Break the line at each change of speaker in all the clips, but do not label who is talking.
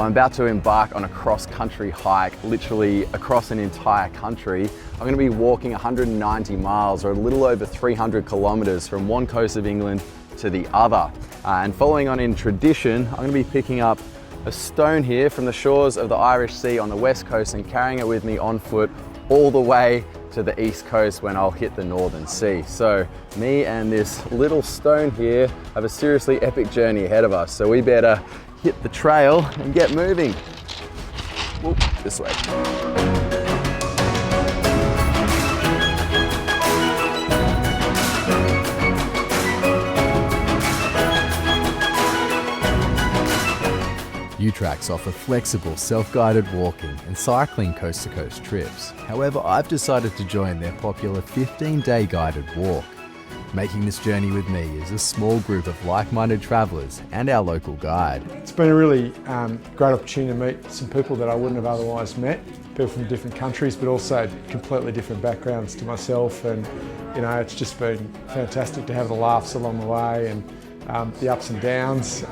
Well, I'm about to embark on a cross-country hike, literally across an entire country. I'm going to be walking 190 miles, or a little over 300 kilometres from one coast of England to the other. And following on in tradition, I'm going to be picking up a stone here from the shores of the Irish Sea on the west coast and carrying it with me on foot all the way to the east coast when I'll hit the Northern Sea. So me and this little stone here have a seriously epic journey ahead of us. So we better hit the trail and get moving. Whoop, this way.
UTracks offer flexible self-guided walking and cycling coast-to-coast trips. However, I've decided to join their popular 15-day guided walk. Making this journey with me is a small group of like-minded travellers and our local guide.
It's been a really great opportunity to meet some people that I wouldn't have otherwise met, people from different countries but also completely different backgrounds to myself, and it's just been fantastic to have the laughs along the way and the ups and downs,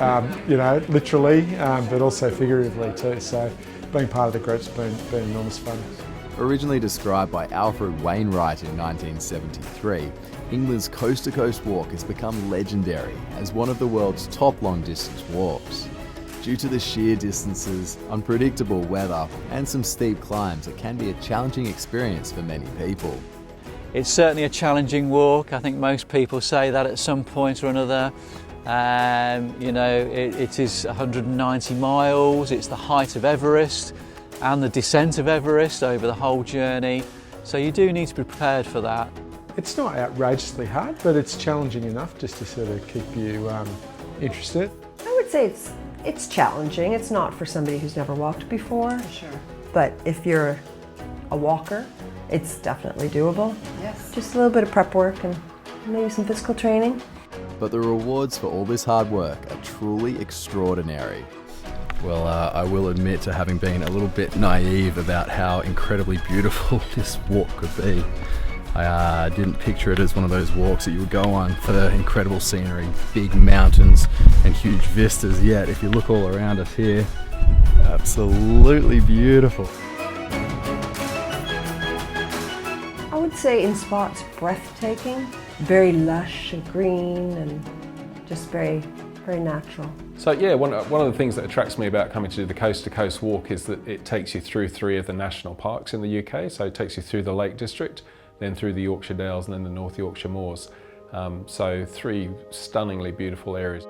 literally, but also figuratively too. So being part of the group's been enormous fun.
Originally described by Alfred in 1973, England's coast-to-coast walk has become legendary as one of the world's top long-distance walks. Due to the sheer distances, unpredictable weather, and some steep climbs, it can be a challenging experience for many people.
It's certainly a challenging walk. I think most people say that at some point or another. It is 190 miles, it's the height of Everest and the descent of Everest over the whole journey. So you do need to be prepared for that.
It's not outrageously hard, but it's challenging enough just to sort of keep you interested.
I would say it's challenging. It's not for somebody who's never walked before. Sure. But if you're a walker, it's definitely doable. Yes. Just a little bit of prep work and maybe some physical training.
But the rewards for all this hard work are truly extraordinary.
Well, I will admit to having been a little bit naive about how incredibly beautiful this walk could be. I didn't picture it as one of those walks that you would go on for the incredible scenery, big mountains and huge vistas, yet if you look all around us here, absolutely beautiful.
I would say in spots breathtaking, very lush and green and just very, very natural.
So yeah, one of the things that attracts me about coming to do the coast-to-coast walk is that it takes you through 3 of the national parks in the UK. So it takes you through the Lake District, then through the Yorkshire Dales and then the North Yorkshire Moors. So 3 stunningly beautiful areas.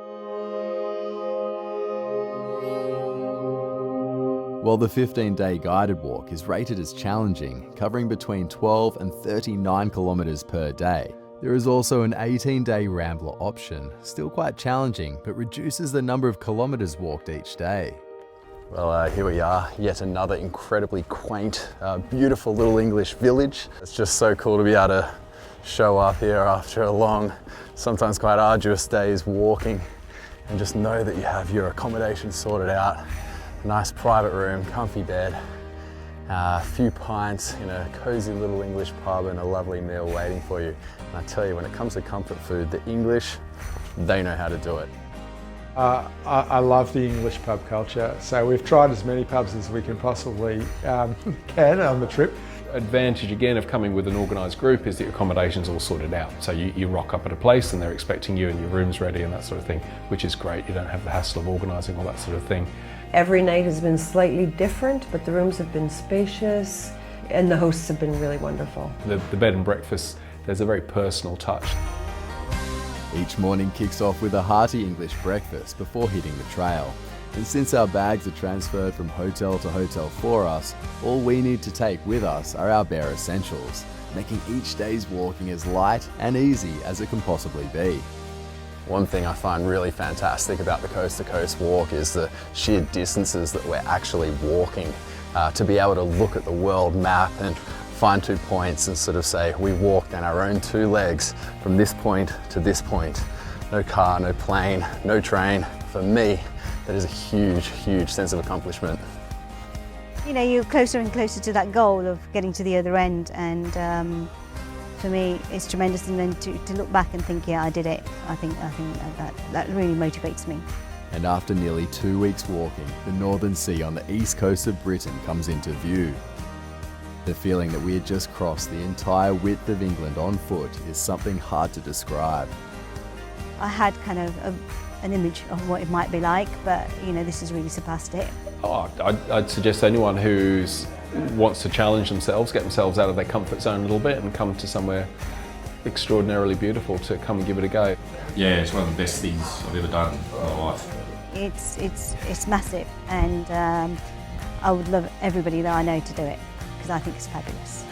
While the 15-day guided walk is rated as challenging, covering between 12 and 39 kilometres per day, there is also an 18-day Rambler option, still quite challenging, but reduces the number of kilometres walked each day.
Well, here we are, yet another incredibly quaint, beautiful little English village. It's just so cool to be able to show up here after a long, sometimes quite arduous days walking, and just know that you have your accommodation sorted out. A nice private room, comfy bed, a few pints in a cozy little English pub and a lovely meal waiting for you. And I tell you, when it comes to comfort food, the English, they know how to do it.
I love the English pub culture, so we've tried as many pubs as we can possibly can on the trip.
Advantage again of coming with an organised group is the accommodation's all sorted out. So you rock up at a place and they're expecting you and your room's ready and that sort of thing, which is great. You don't have the hassle of organising all that sort of thing.
Every night has been slightly different, but the rooms have been spacious and the hosts have been really wonderful.
The bed and breakfast, there's a very personal touch.
Each morning kicks off with a hearty English breakfast before hitting the trail. And since our bags are transferred from hotel to hotel for us, all we need to take with us are our bare essentials, making each day's walking as light and easy as it can possibly be.
One thing I find really fantastic about the coast-to-coast walk is the sheer distances that we're actually walking. To be able to look at the world map and find 2 points and sort of say, we walked on our own 2 legs from this point to this point. No car, no plane, no train. For me, that is a huge, huge sense of accomplishment.
You're closer and closer to that goal of getting to the other end, and for me it's tremendous, and then to look back and think, yeah, I did it. I think that really motivates me.
And after nearly 2 weeks walking, the Northern Sea on the east coast of Britain comes into view. The feeling that we had just crossed the entire width of England on foot is something hard to describe.
I had kind of an image of what it might be like, but you know, this has really surpassed it.
Oh, I'd suggest anyone who wants to challenge themselves, get themselves out of their comfort zone a little bit and come to somewhere extraordinarily beautiful to come and give it a go.
Yeah, it's one of the best things I've ever done in my life.
It's massive, and I would love everybody that I know to do it, because I think it's fabulous.